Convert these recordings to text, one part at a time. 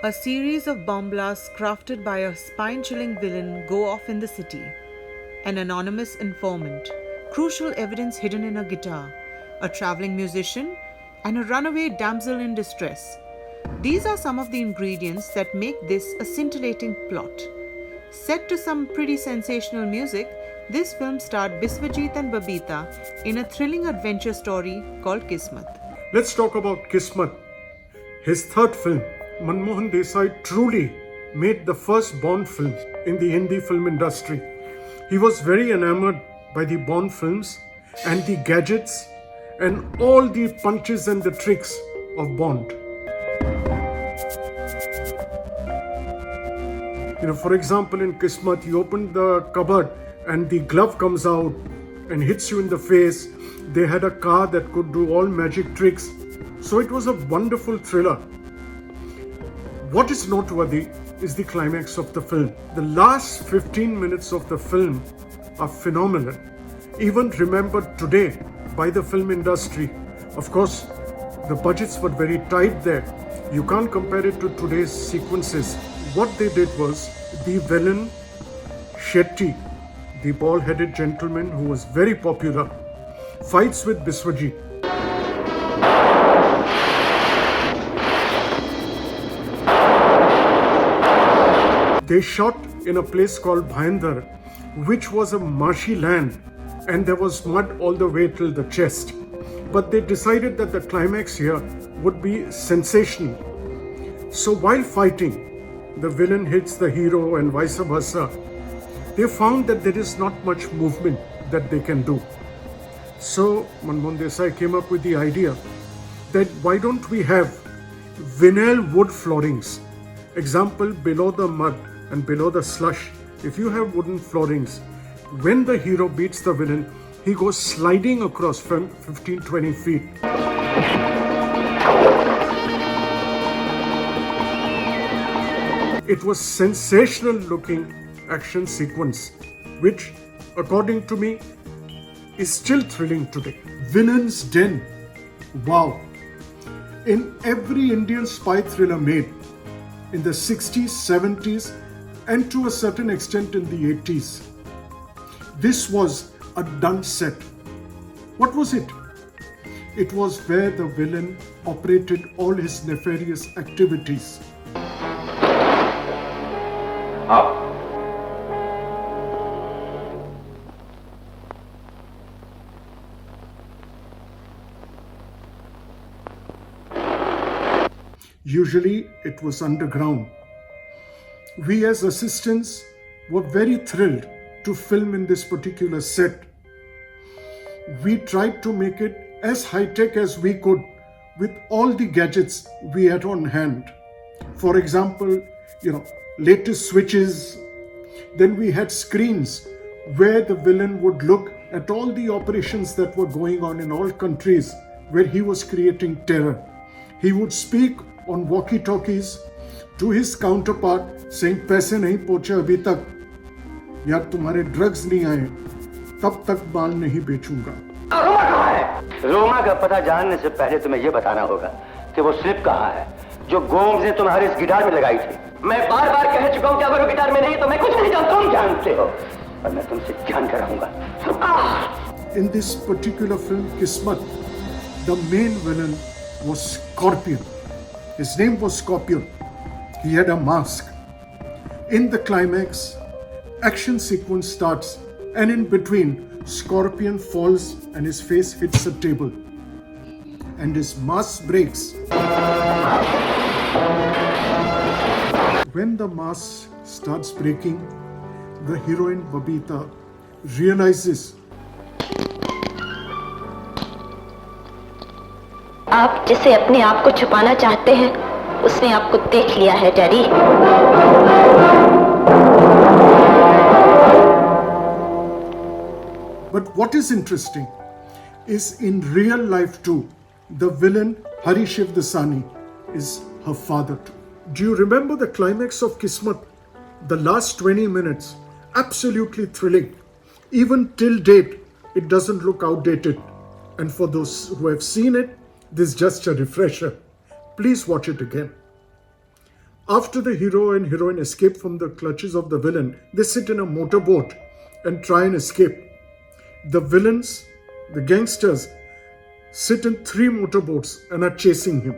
A series of bomb blasts crafted by a spine chilling villain go off in the city. An anonymous informant, crucial evidence hidden in a guitar, a traveling musician, and a runaway damsel in distress. These are some of the ingredients that make this a scintillating plot. Set to some pretty sensational music, this film starred Biswajit and Babita in a thrilling adventure story called Kismat. Let's talk about Kismat. His third film, Manmohan Desai truly made the first Bond film in the Hindi film industry. He was very enamored by the Bond films and the gadgets and all the punches and the tricks of Bond. For example, in Kismat, you open the cupboard and the glove comes out and hits you in the face. They had a car that could do all magic tricks. So it was a wonderful thriller. What is noteworthy is the climax of the film. The last 15 minutes of the film are phenomenal, even remembered today by the film industry. Of course, the budgets were very tight there. You can't compare it to today's sequences. What they did was, the villain, Shetty, the bald-headed gentleman who was very popular, fights with Biswajit. They shot in a place called Bhayandar, which was a marshy land, and there was mud all the way till the chest. But they decided that the climax here would be sensational. So while fighting, the villain hits the hero and vice versa. They found that there is not much movement that they can do. So Manmohan Desai came up with the idea that why don't we have vinyl wood floorings? Example, below the mud and below the slush, if you have wooden floorings, when the hero beats the villain, he goes sliding across from 15-20 feet. It was sensational looking action sequence, which according to me is still thrilling today. Villain's Den. Wow. In every Indian spy thriller made in the 60s, 70s, and to a certain extent in the 80s, this was a done set. What was it? It was where the villain operated all his nefarious activities. Usually it was underground. We as assistants were very thrilled to film in this particular set. We tried to make it as high-tech as we could with all the gadgets we had on hand. For example, latest switches. Then we had screens where the villain would look at all the operations that were going on in all countries where he was creating terror. He would speak on walkie-talkies to his counterpart saying, "पैसे नहीं पहुंचे अभी तक, यार तुम्हारे drugs नहीं आए, तब तक बाल नहीं बेचूंगा।" रोमा कहाँ है? रोमा का पता जानने से पहले तुम्हें यह बताना होगा कि वो स्लिप कहाँ है, जो गोम्स ने तुम्हारे इस गिटार में लगाई थी। मैं बार बार कह चुका हूँ कि अगर वो गिटार में नहीं तो मैं कुछ नहीं जानता। तुम जानते हो और मैं तुमसे ज्ञान कराऊंगा। In this particular film, Kismat, the main villain was Scorpion. His name was Scorpion. He had a mask. In the climax, action sequence starts, and in between, Scorpion falls and his face hits a table. And his mask breaks. When the mask starts breaking, the heroine Babita realizes आप जिसे अपने आप को छुपाना चाहते हैं, उसने आपको देख लिया है, daddy. But what is interesting is in real life too, the villain Hari Shiv Dasani is her father too. Do you remember the climax of Kismat? The last 20 minutes, absolutely thrilling. Even till date, it doesn't look outdated. And for those who have seen it, this is just a refresher. Please watch it again. After the hero and heroine escape from the clutches of the villain, they sit in a motorboat and try and escape. The villains, the gangsters, sit in 3 motorboats and are chasing him.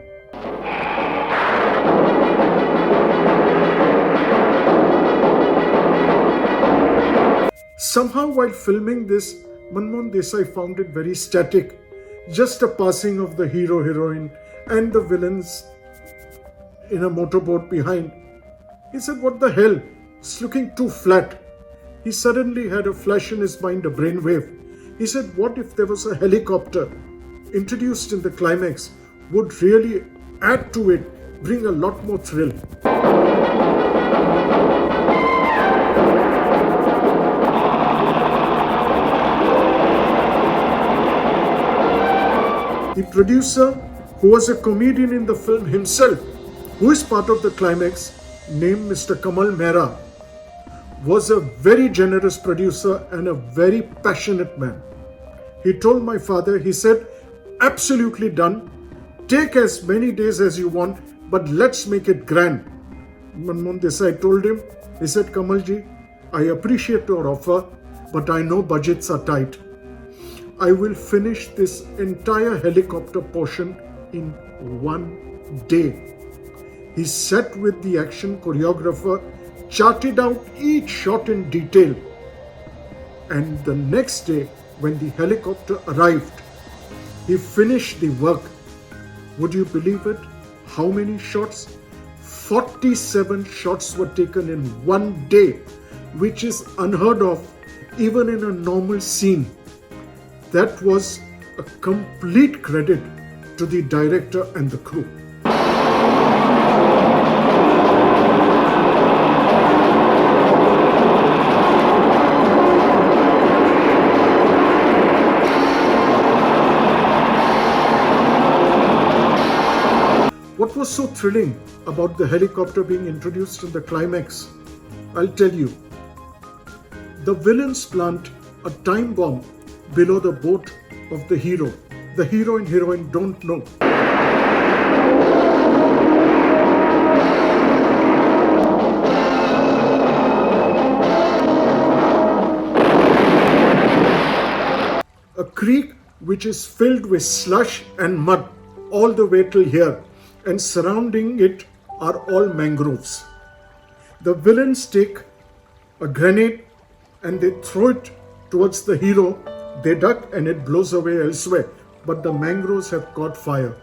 Somehow while filming this, Manmohan Desai found it very static. Just a passing of the hero, heroine and the villains in a motorboat behind. He said, what the hell? It's looking too flat. He suddenly had a flash in his mind, a brainwave. He said, what if there was a helicopter introduced in the climax? Would really add to it, bring a lot more thrill. The producer, who was a comedian in the film himself, who is part of the climax, named Mr. Kamal Mehra, was a very generous producer and a very passionate man. He told my father, he said, absolutely done. Take as many days as you want, but let's make it grand. Manmohan Desai told him, he said, Kamalji, I appreciate your offer, but I know budgets are tight. I will finish this entire helicopter portion in 1 day. He sat with the action choreographer, charted out each shot in detail. And the next day, when the helicopter arrived, he finished the work. Would you believe it? How many shots? 47 shots were taken in 1 day, which is unheard of even in a normal scene. That was a complete credit to the director and the crew. What was so thrilling about the helicopter being introduced in the climax? I'll tell you. The villains plant a time bomb below the boat of the hero. The hero and heroine don't know. A creek which is filled with slush and mud all the way till here, and surrounding it are all mangroves. The villains take a grenade and they throw it towards the hero. They duck and it blows away elsewhere, but the mangroves have caught fire.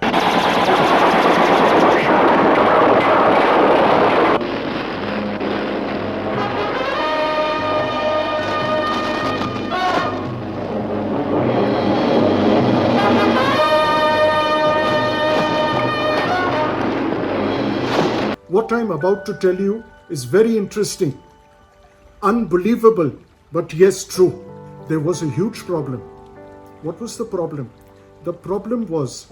What I'm about to tell you is very interesting, unbelievable, but yes, true. There was a huge problem. What was the problem? The problem was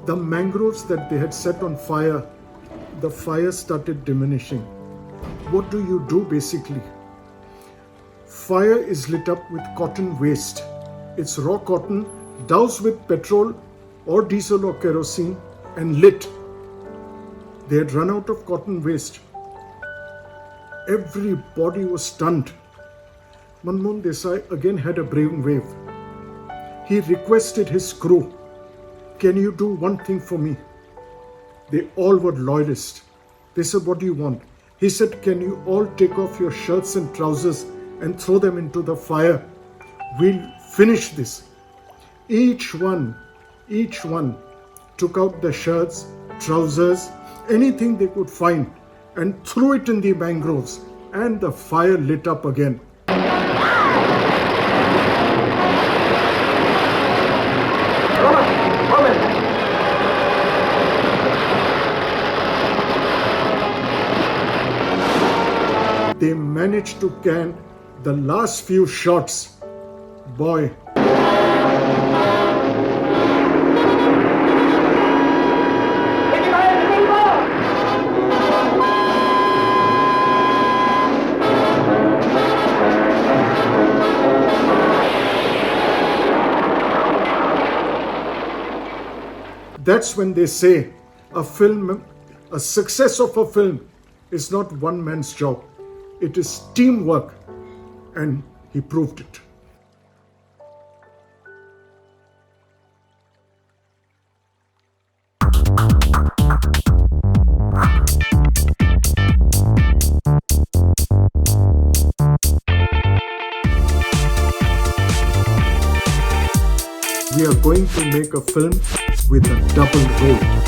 the mangroves that they had set on fire, the fire started diminishing. What do you do basically? Fire is lit up with cotton waste. It's raw cotton doused with petrol or diesel or kerosene and lit. They had run out of cotton waste. Everybody was stunned. Manmohan Desai again had a brainwave. He requested his crew, can you do one thing for me? They all were loyalists. They said, what do you want? He said, can you all take off your shirts and trousers and throw them into the fire? We'll finish this. Each one took out the shirts, trousers, anything they could find and threw it in the mangroves, and the fire lit up again. They managed to can the last few shots. Boy. That's when they say a success of a film is not one man's job. It is teamwork, and he proved it. We are going to make a film with a double role.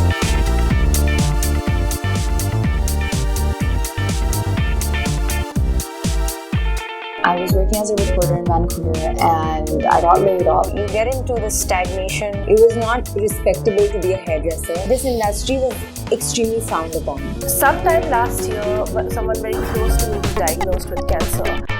I was working as a reporter in Vancouver and I got laid off. You get into this stagnation. It was not respectable to be a hairdresser. This industry was extremely frowned upon. Sometime last year, someone very close to me was diagnosed with cancer.